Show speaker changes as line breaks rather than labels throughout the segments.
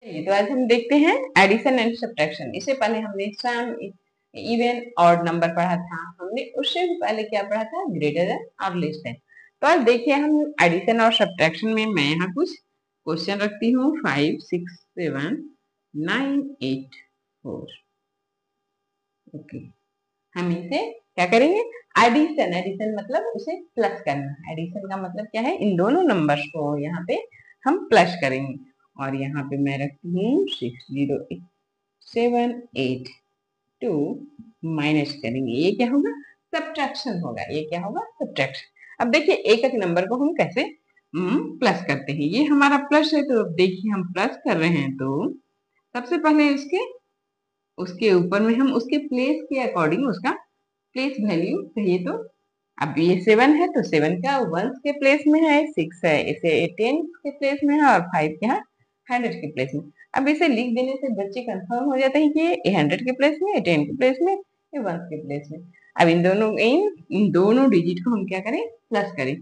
तो आज हम देखते हैं एडिशन एंड सब्ट्रैक्शन। इससे पहले हमने सम, इवन, ऑड नंबर पढ़ा था। हमने उससे भी पहले क्या पढ़ा था, ग्रेटर देन और लेस देन। तो आज देखिए हम एडिशन और सब्ट्रैक्शन में मैं यहाँ कुछ क्वेश्चन रखती हूँ। 5, 6, 7, 9, 8, 4। ओके, हम इसे क्या करेंगे, एडिशन। एडिशन मतलब उसे प्लस करना। एडिशन का मतलब क्या है, इन दोनों नंबर्स को यहाँ पे हम प्लस करेंगे। और यहाँ पे मैं रखती हूँ 6, 0, 7, 8, 2 माइनस करेंगे। ये क्या होगा, सब्ट्रैक्शन होगा। ये क्या होगा, सब्ट्रैक्शन। अब देखिए एक एक नंबर को हम कैसे प्लस करते हैं। ये हमारा प्लस है, तो देखिए हम प्लस कर रहे हैं तो सबसे पहले उसके ऊपर में हम उसके प्लेस के अकॉर्डिंग उसका प्लेस वैल्यू कहिए तो अब ये 7 है तो 7 का 1 के प्लेस में है, 6 है इसे 10 के प्लेस में है, और 5 क्या है 100 के प्लेस में। अब इसे लिख देने से बच्चे कंफर्म हो जाते हैं कि ये 100 के प्लेस में, 10 के प्लेस में, ये 1 के प्लेस में। अब इन दोनों डिजिट को हम क्या करें, प्लस करें।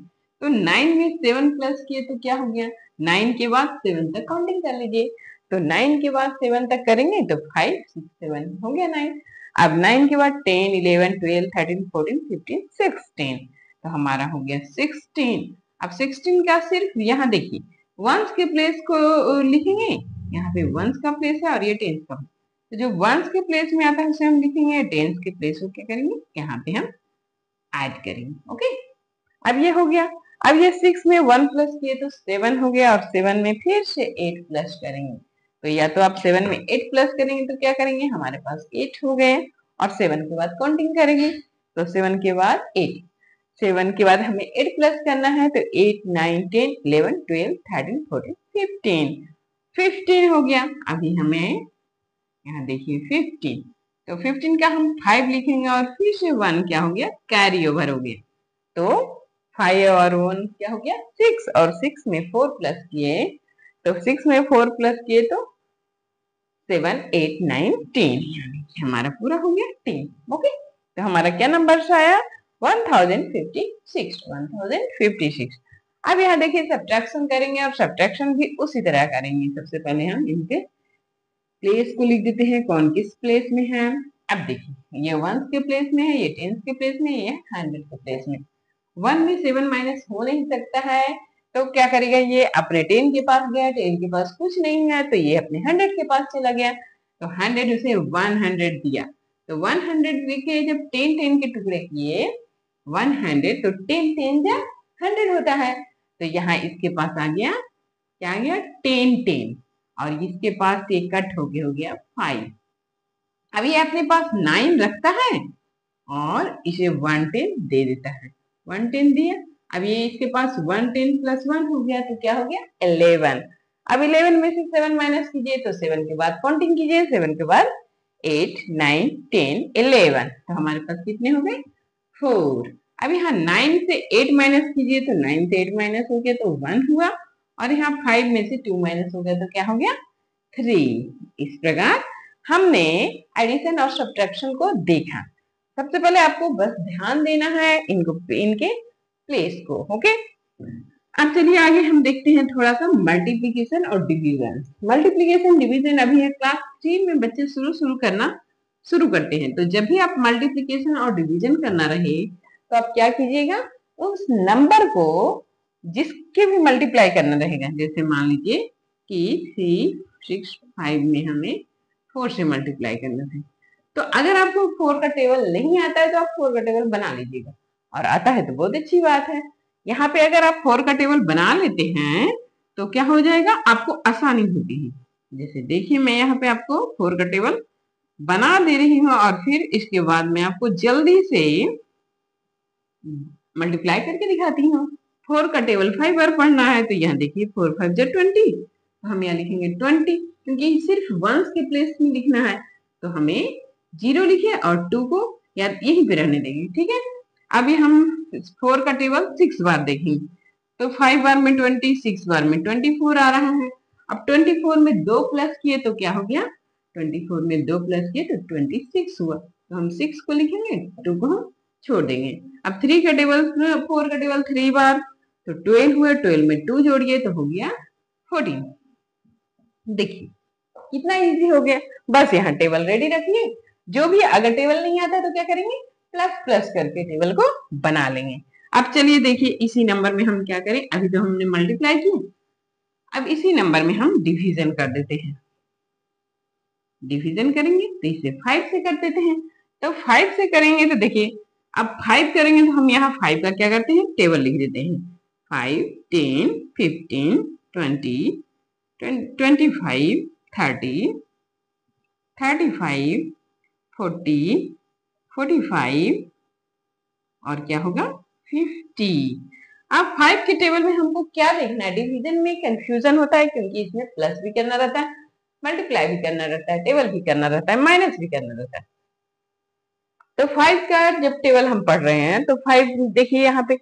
तो 9 में 7 प्लस किए तो क्या हो गया, 9 के बाद 7 तक काउंटिंग कर लीजिए। तो 9 के बाद 7 तक करेंगे तो 5, 6, 7 हो गया 9। अब 9 के बाद 10, 11, 12, 13, 14, 15, 16, तो हमारा हो गया 16। अब 16 का सिर्फ यहाँ देखिए वंस के प्लेस को लिखेंगे। यहाँ पे वंस का प्लेस है और ये टेंस का। तो जो वंस के प्लेस में आता है उसे हम लिखेंगे, टेंस के प्लेस को क्या करेंगे, यहाँ पे हम ऐड करेंगे। ओके, अब ये हो गया। अब ये 6 में 1 प्लस किए तो 7 हो गया, और 7 में फिर से 8 प्लस करेंगे। तो या तो आप 7 में 8 प्लस करेंगे तो क्या करेंगे, हमारे पास 8 हो गए, और 7 के बाद काउंटिंग करेंगे। तो 7 के बाद 8, 7 के बाद हमें 8 प्लस करना है, तो 8, 9, 10, 11, 12, 13, 14, 15, 15 हो गया। अभी हमें यहाँ देखिए 15, तो 15 का हम 5 लिखेंगे, और फिर से 1 क्या हो गया, कैरी ओवर हो गया। तो 5 और 1 क्या हो गया 6, और 6 में 4 प्लस किए तो 6 में 4 प्लस किए तो 7, 8, 9, 10, यानी कि हमारा पूरा हो गया 10। ओके, तो हमारा क्या नंबर आया, 1056, 1056। अब यहाँ देखिए सब्ट्रैक्शन करेंगे, और सब्ट्रैक्शन भी उसी तरह करेंगे। सबसे पहले हम इनके प्लेस को लिख देते हैं, कौन किस प्लेस में है। अब देखिए ये 1 के प्लेस में है, ये 10 के प्लेस में है, ये 100 के प्लेस में। 1 में 7 माइनस हो नहीं सकता है, तो क्या करेगा, ये अपने 10 के पास गया, 10 के पास कुछ नहीं है, तो ये अपने 100 के पास चला गया। तो 100 उसे 100 दिया, तो 100 लिखे, जब 10 10 के टुकड़े किए 100, तो 10 10 जा 100 होता है। तो यहाँ इसके पास आ गया, क्या आ गया 10 10, और इसके पास ये कट हो गया 5। अब ये अपने पास 9 रखता है और इसे 110 दे देता है, 110 दिया। अब ये इसके पास 110 प्लस 1 हो गया, तो क्या हो गया 11। अब 11 में से 7 माइनस कीजिए, तो 7 के बाद काउंटिंग कीजिए, 7 के बाद 8, 9, 10, 11, तो हमारे पास कितने हो गए 4। अब यहाँ 9 से 8 माइनस कीजिए, तो 9 से 8 माइनस हो गया तो 1 हुआ, और यहाँ 5 में से 2 माइनस हो गया तो क्या हो गया 3। इस प्रकार हमने एडिशन और सब्ट्रैक्शन को देखा। सबसे पहले आपको बस ध्यान देना है इनके प्लेस को। ओके, अब चलिए आगे हम देखते हैं थोड़ा सा मल्टीप्लिकेशन और डिवीजन। मल्टीप्लिकेशन डिवीजन अभी है क्लास 3 में बच्चे शुरू करना शुरू करते हैं। तो जब भी आप मल्टीप्लिकेशन और डिवीजन करना रहे तो आप क्या कीजिएगा, उस नंबर को जिसके भी मल्टीप्लाई करना रहेगा, जैसे मान लीजिए कि 3, 6, 5 में हमें 4 से मल्टीप्लाई करना है, तो अगर आपको 4 का टेबल नहीं आता है तो आप 4 का टेबल बना लीजिएगा, और आता है तो बहुत अच्छी बात है। यहाँ पे अगर आप 4 का टेबल बना लेते हैं तो क्या हो जाएगा, आपको आसानी होती है। जैसे देखिए मैं यहाँ पे आपको 4 का टेबल बना दे रही हूँ, और फिर इसके बाद मैं आपको जल्दी से मल्टीप्लाई करके दिखाती हूँ। 4 का टेबल 5 बार पढ़ना है, तो यहाँ देखिए 4 5 जा 20, तो हम यहाँ लिखेंगे 20, क्योंकि सिर्फ वंस के प्लेस में लिखना है, तो हमें 0 लिखे और 2 को यार यहीं पे रहने देंगे। ठीक है, अभी हम 4 का टेबल 6 बार देखेंगे, तो 5 बार में 20, 6 बार में 24 आ रहा है। अब 24 में 2 प्लस किए तो क्या हो गया, 24 में 2 प्लस किए तो 26 हुआ, तो हम 6 को लिखेंगे, 2 को हम छोड़ देंगे। अब 3 का टेबल 4 का टेबल 3 बार, तो 12 हुए, 12 में 2 जोड़िए तो हो गया 14। देखिए कितना इजी हो गया। बस यहाँ टेबल रेडी रखिए, जो भी अगर टेबल नहीं आता तो क्या करेंगे, प्लस प्लस करके टेबल को बना लेंगे। अब चलिए देखिए इसी नंबर में हम क्या करें, अभी तो हमने मल्टीप्लाई किया, अब इसी नंबर में हम डिवीजन कर देते हैं। डिवीजन करेंगे तो इसे 5 से कर देते हैं। तो 5 से करेंगे तो देखिए, अब 5 करेंगे तो हम यहाँ 5 का क्या करते हैं, टेबल लिख देते हैं। 5, 10, 15, 20, 25, 30, 35, 40, 45 और क्या होगा 50। अब 5 के टेबल में हमको क्या देखना है, डिवीजन में कंफ्यूजन होता है क्योंकि इसमें प्लस भी करना रहता है, मल्टीप्लाई भी करना रहता है, टेबल भी करना रहता है, माइनस भी करना रहता है। तो 5 का जब टेबल हम पढ़ रहे हैं तो 5 देखिए यहाँ पे,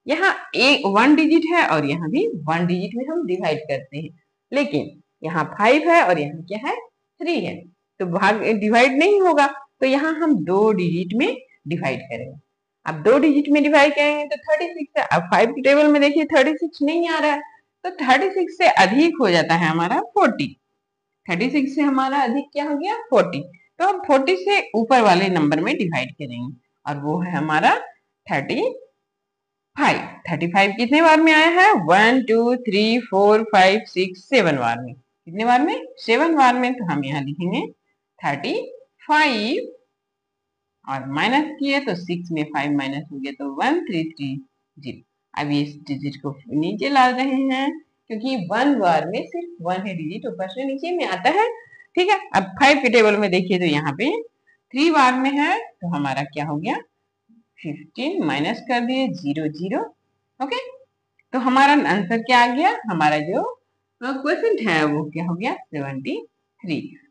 यहाँ एक 1 डिजिट है और यहाँ भी 1 डिजिट में हम डिवाइड करते हैं, लेकिन यहाँ 5 है और यहाँ क्या है 3 है, तो भाग डिवाइड नहीं होगा, तो यहाँ हम 2 डिजिट में डिवाइड करेंगे। अब 2 डिजिट में डिवाइड करेंगे तो 36 है। अब 5 के टेबल में देखिए 36 नहीं आ रहा है, तो 36 से अधिक हो जाता है हमारा 40। 36 से हमारा अधिक क्या हो गया 40, तो हम 40 से ऊपर वाले नंबर में डिवाइड करेंगे और वो है हमारा 35। 35 कितने बार में आया है, 1 2 3 4 5 6 7 बार में। कितने बार में, 7 बार में। तो हम यहाँ लिखेंगे 35 और माइनस किए तो 6 में 5 माइनस हो गया तो 1330। अब इस डिजिट को नीचे ला रहे हैं क्योंकि 1 बार में सिर्फ 1 है डिजिट, ऊपर से नीचे में आता है। ठीक है, अब 5 के टेबल में देखिए तो यहाँ पे 3 बार में है, तो हमारा क्या हो गया 15 माइनस कर दिए 0 0। ओके, तो हमारा आंसर क्या आ गया, हमारा जो क्वेश्चन है वो क्या हो गया 73।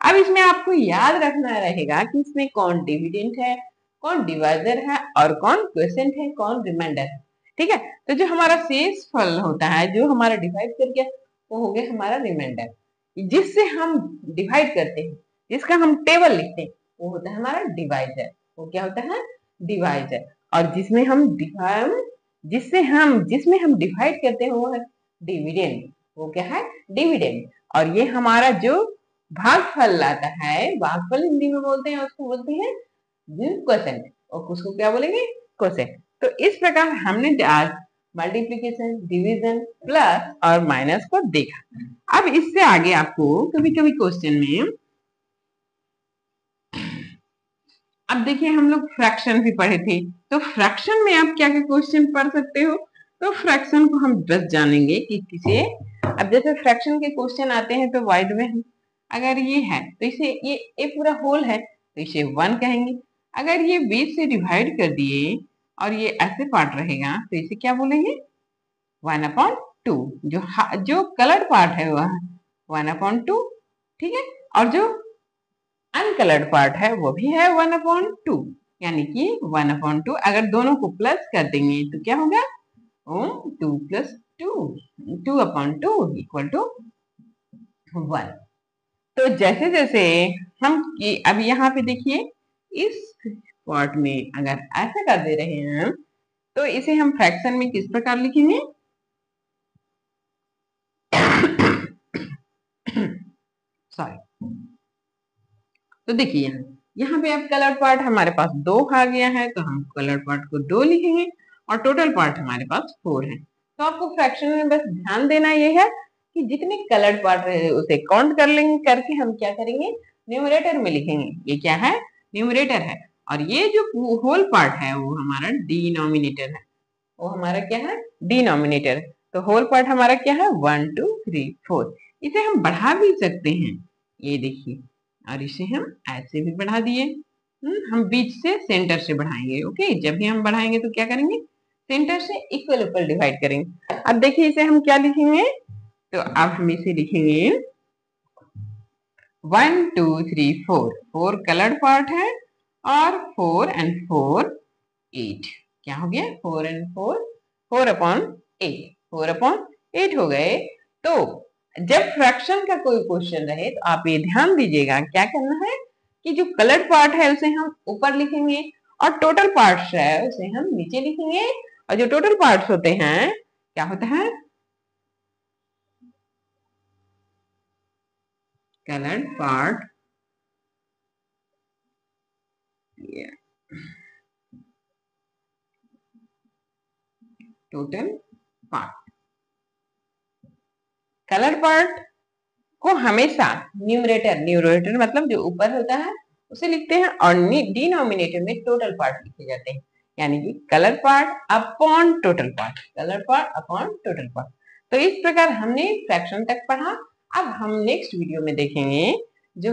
अब इसमें आपको याद रखना रहेगा कि इसमें कौन डिविडेंड है, कौन डिवाइजर है और कौन क्वेश्चन है, कौन रिमाइंडर है। ठीक है, तो जो हमारा शेष फल होता है, जो हमारा डिवाइड कर गया, वो हो गया हमारा रिमाइंडर। जिससे हम डिवाइड करते हैं, जिसका हम टेबल लिखते हैं, वो होता है हमारा डिवाइजर। वो क्या होता है डिवाइजर। और जिसमें हम डिवाइड करते हैं वो है डिविडेंड। वो क्या है डिविडेंड। और ये हमारा जो भागफल लाता है, भागफल हिंदी में बोलते हैं, उसको बोलते हैं क्वोशेंट, और उसको क्या बोलेंगे क्वोशेंट। तो इस प्रकार हमने आज मल्टीप्लिकेशन, डिवीजन, प्लस और माइनस को देखा। अब इससे आगे आपको कभी कभी क्वेश्चन में, अब देखिए हम लोग फ्रैक्शन भी पढ़े थे, तो फ्रैक्शन में आप क्या क्या क्वेश्चन पढ़ सकते हो। तो फ्रैक्शन को हम बस जानेंगे कि किसे, अब जैसे फ्रैक्शन के क्वेश्चन आते हैं तो वाइड में हम, अगर ये है तो इसे ये पूरा होल है तो इसे 1 कहेंगे। अगर ये 20 से डिवाइड कर दिए और ये ऐसे पार्ट रहेगा तो इसे क्या बोलेंगे 1/2। जो कलर्ड पार्ट है वह 1/2। ठीक है, और जो अनकलर्ड पार्ट है वो भी है 1/2, यानी कि 1/2। अगर दोनों को प्लस कर देंगे तो क्या होगा 2 + 2, 2/2 = 1। तो जैसे जैसे हम अब यहाँ पे देखिए इस पार्ट में अगर ऐसा कर दे रहे हैं तो इसे हम फ्रैक्शन में किस प्रकार लिखेंगे सॉरी। तो देखिए यहाँ पे अब कलर पार्ट हमारे पास 2 आ गया है, तो हम कलर पार्ट को 2 लिखेंगे और टोटल पार्ट हमारे पास 4 है। तो आपको फ्रैक्शन में बस ध्यान देना ये है कि जितने कलर्ड पार्ट रहे उसे काउंट कर लेंगे, करके हम क्या करेंगे न्यूमरेटर में लिखेंगे। ये क्या है न्यूमरेटर है, और ये जो होल पार्ट है वो हमारा डिनोमिनेटर है। वो हमारा क्या है डिनोमिनेटर। तो होल पार्ट हमारा क्या है 1 2 3 4। इसे हम बढ़ा भी सकते हैं, ये देखिए, और इसे हम ऐसे भी बढ़ा दिए। हम बीच से सेंटर से बढ़ाएंगे। ओके, जब भी हम बढ़ाएंगे तो क्या करेंगे सेंटर से इक्वल इक्वल डिवाइड करेंगे। अब देखिए इसे हम क्या लिखेंगे, तो अब हम इसे लिखेंगे 1 2 3 4। 4 कलर्ड पार्ट है और 4 and 4 8। क्या हो गया 4 and 4 4/8, 4/8 हो गए। तो जब फ्रैक्शन का कोई क्वेश्चन रहे तो आप ये ध्यान दीजिएगा क्या करना है कि जो कलर्ड पार्ट है उसे हम ऊपर लिखेंगे और टोटल पार्ट्स है उसे हम नीचे लिखेंगे। और जो टोटल पार्ट्स होते हैं क्या होता है colored part, total part. Colour part को हमेशा न्यूमरेटर मतलब जो ऊपर होता है उसे लिखते हैं और डिनोमिनेटर में टोटल पार्ट लिखे जाते हैं, यानी कि colour part upon total part, colour part upon total part. तो इस प्रकार हमने फ्रैक्शन तक पढ़ा। अब हम नेक्स्ट वीडियो में देखेंगे